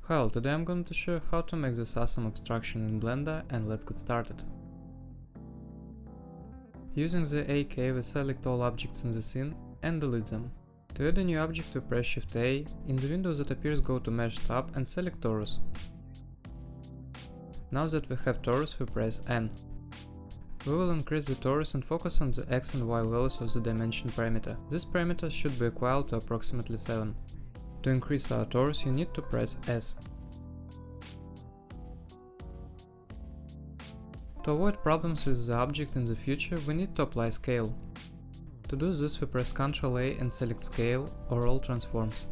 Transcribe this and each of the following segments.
Hello, today I'm going to show you how to make this awesome abstraction in Blender, and let's get started. Using the AK, we select all objects in the scene and delete them. To add a new object, we press Shift A, in the window that appears go to Mesh tab and select Torus. Now that we have Torus, we press N. We will increase the torus and focus on the x and y values of the dimension parameter. This parameter should be equal to approximately 7. To increase our torus, you need to press S. To avoid problems with the object in the future, we need to apply scale. To do this, we press Ctrl A and select Scale or All Transforms.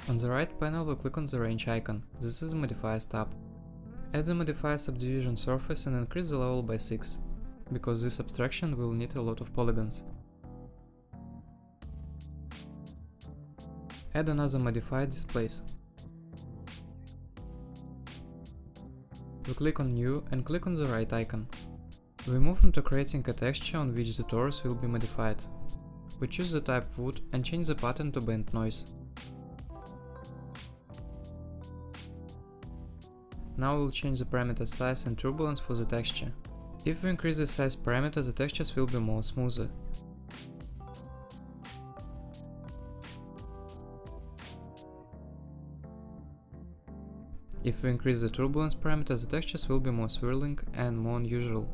On the right panel, we click on the Range icon. This is the Modifiers tab. Add the Modifier Subdivision surface and increase the level by 6, because this abstraction will need a lot of polygons. Add another modifier, Displace. We click on New and click on the right icon. We move into creating a texture on which the torus will be modified. We choose the type Wood and change the pattern to Bend Noise. Now we'll change the parameter size and turbulence for the texture. If we increase the size parameter, the textures will be more smoother. If we increase the turbulence parameter, the textures will be more swirling and more unusual.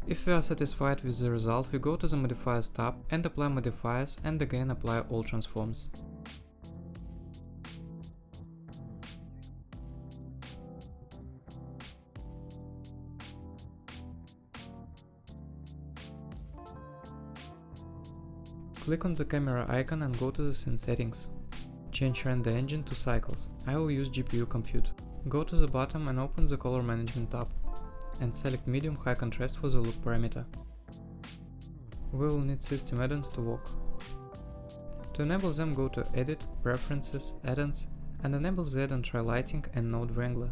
If we are satisfied with the result, we go to the Modifiers tab and apply modifiers and again apply all transforms. Click on the camera icon and go to the scene settings. Change render engine to cycles. I will use GPU compute. Go to the bottom and open the color management tab and select medium high contrast for the look parameter. We will need system add-ons to work. To enable them, go to Edit, Preferences, Add-ons and enable the add-on Try Lighting and Node Wrangler.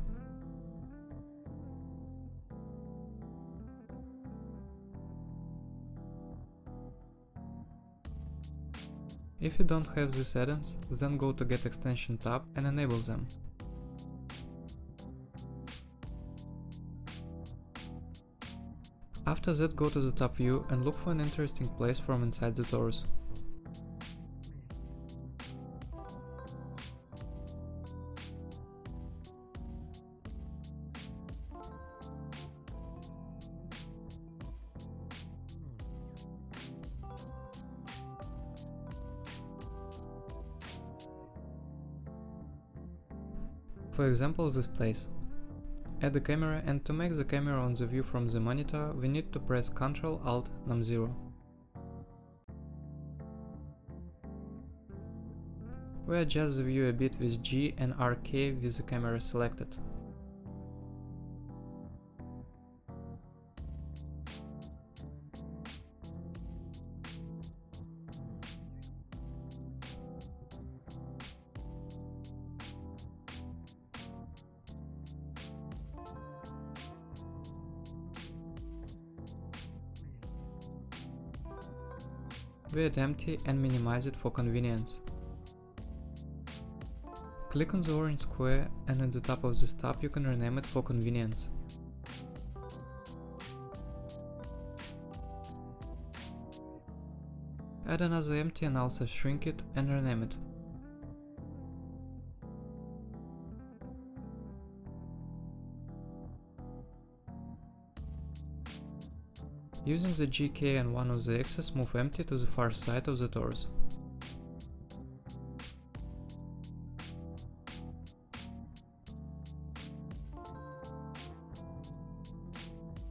If you don't have these add-ons, then go to Get Extension tab and enable them. After that, go to the top view and look for an interesting place from inside the torus. For example, this place. Add the camera, and to make the camera on the view from the monitor, we need to press Ctrl Alt Num0. We adjust the view a bit with G and RK with the camera selected. We add empty and minimize it for convenience. Click on the orange square and at the top of this tab you can rename it for convenience. Add another empty and also shrink it and rename it. Using the GK and one of the axes, move empty to the far side of the torus.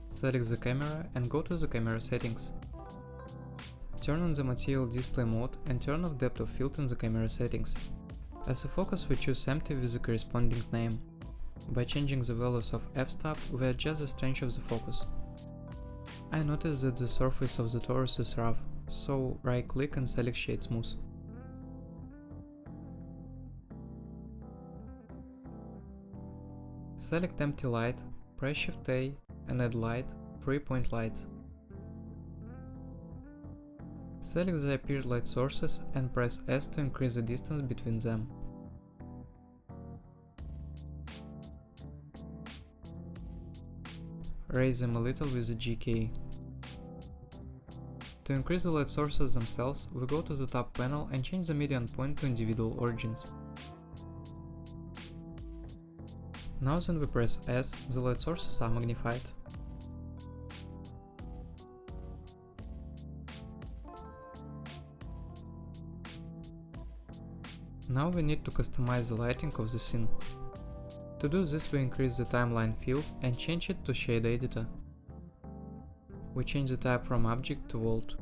Select the camera and go to the camera settings. Turn on the material display mode and turn off depth of field in the camera settings. As a focus, we choose empty with the corresponding name. By changing the values of f-stop, we adjust the strength of the focus. I noticed that the surface of the torus is rough, so right click and select Shade Smooth. Select Empty Light press Shift A and add light, 3-point lights. Select the appeared light sources and press S to increase the distance between them. Raise them a little with the G key. To increase the light sources themselves, we go to the top panel and change the median point to individual origins. Now that we press S, the light sources are magnified. Now we need to customize the lighting of the scene. To do this, we increase the timeline field and change it to Shade Editor. We change the type from Object to World.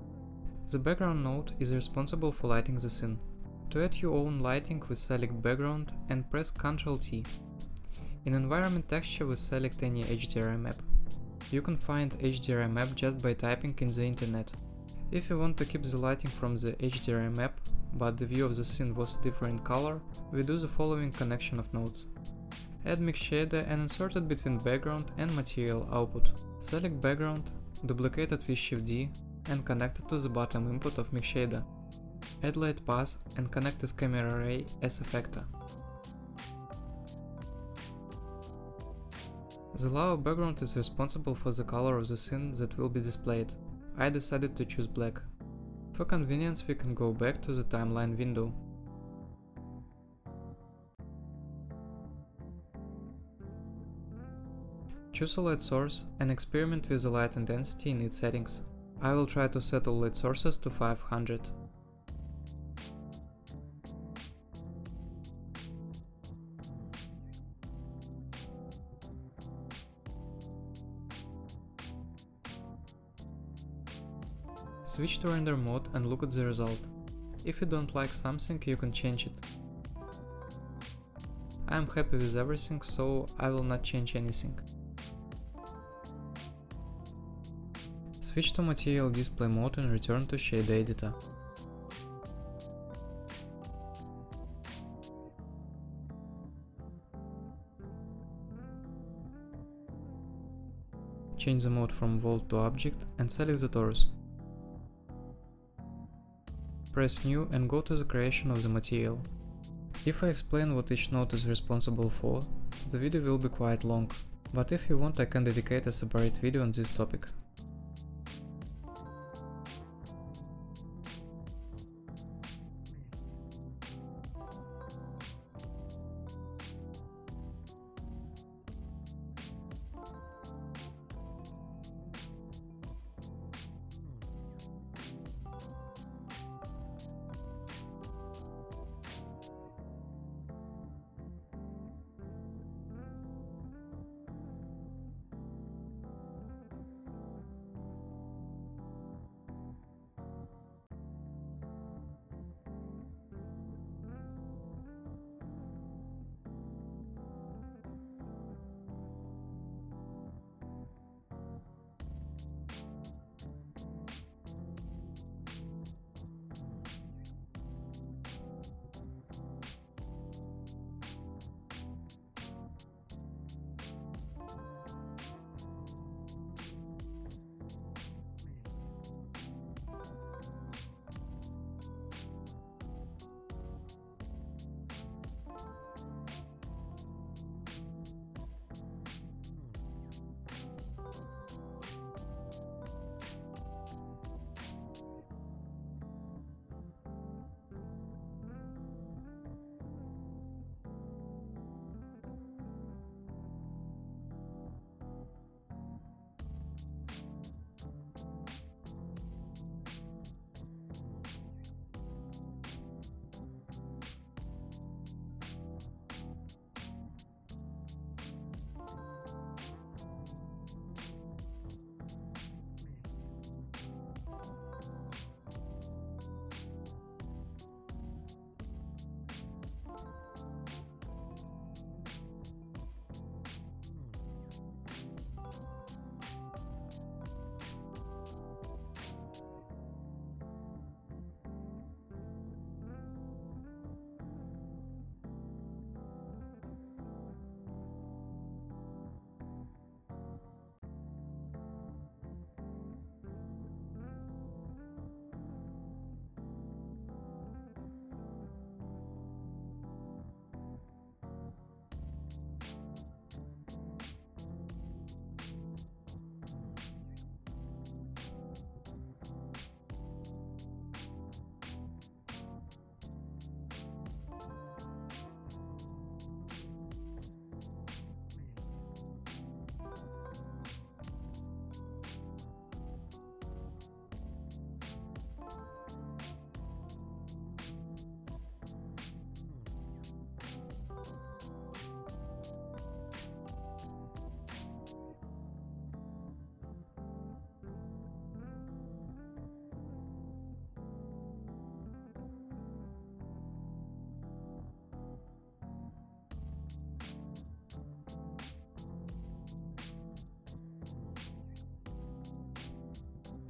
The background node is responsible for lighting the scene. To add your own lighting, we select Background and press Ctrl-T. In Environment Texture, we select any HDRI map. You can find HDRI map just by typing in the internet. If you want to keep the lighting from the HDRI map, but the view of the scene was a different color, we do the following connection of nodes. Add mix shader and insert it between background and material output. Select background, duplicate it with Shift D and connect it to the bottom input of mix shader. Add light path and connect this camera array as effector. The lava background is responsible for the color of the scene that will be displayed. I decided to choose black. For convenience, we can go back to the timeline window. Choose a light source and experiment with the light intensity in its settings. I will try to set all light sources to 500. Switch to render mode and look at the result. If you don't like something, you can change it. I am happy with everything, so I will not change anything. Switch to Material Display mode and return to Shade Editor. Change the mode from World to Object and select the torus. Press New and go to the creation of the material. If I explain what each node is responsible for, the video will be quite long, but if you want I can dedicate a separate video on this topic.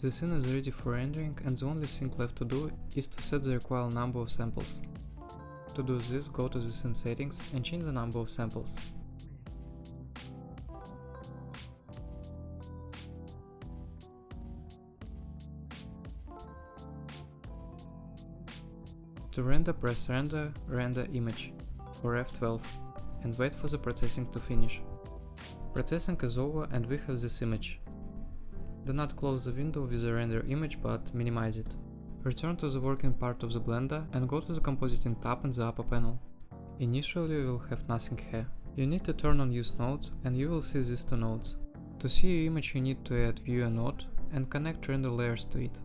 The scene is ready for rendering, and the only thing left to do is to set the required number of samples. To do this, go to the scene settings and change the number of samples. To render, press Render, Render Image, or F12, and wait for the processing to finish. Processing is over and we have this image. Do not close the window with the render image, but minimize it. Return to the working part of the Blender and go to the Compositing tab in the upper panel. Initially you will have nothing here. You need to turn on Use Nodes and you will see these two nodes. To see your image you need to add Viewer node and connect render layers to it.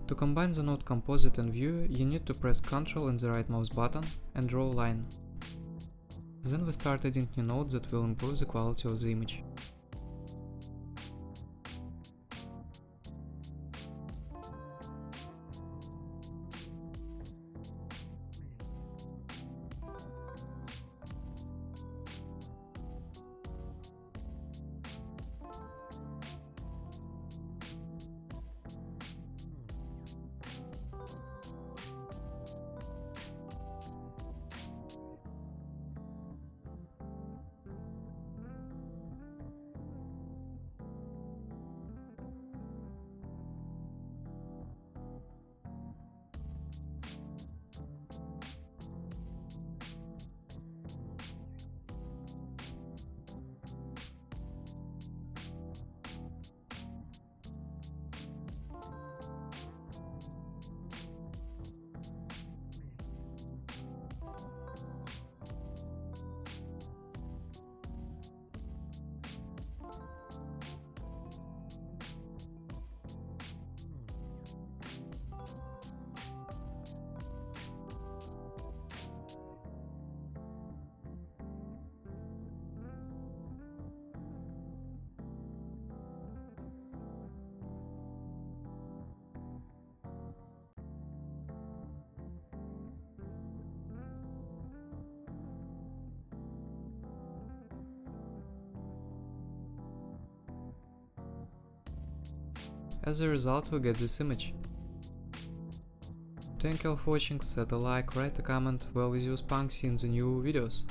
To combine the node Composite and Viewer, you need to press Ctrl and the right mouse button and draw a line. Then we start adding new nodes that will improve the quality of the image. As a result, we get this image. Thank you all for watching, set a like, write a comment, well with you Spunk, see you in the new videos.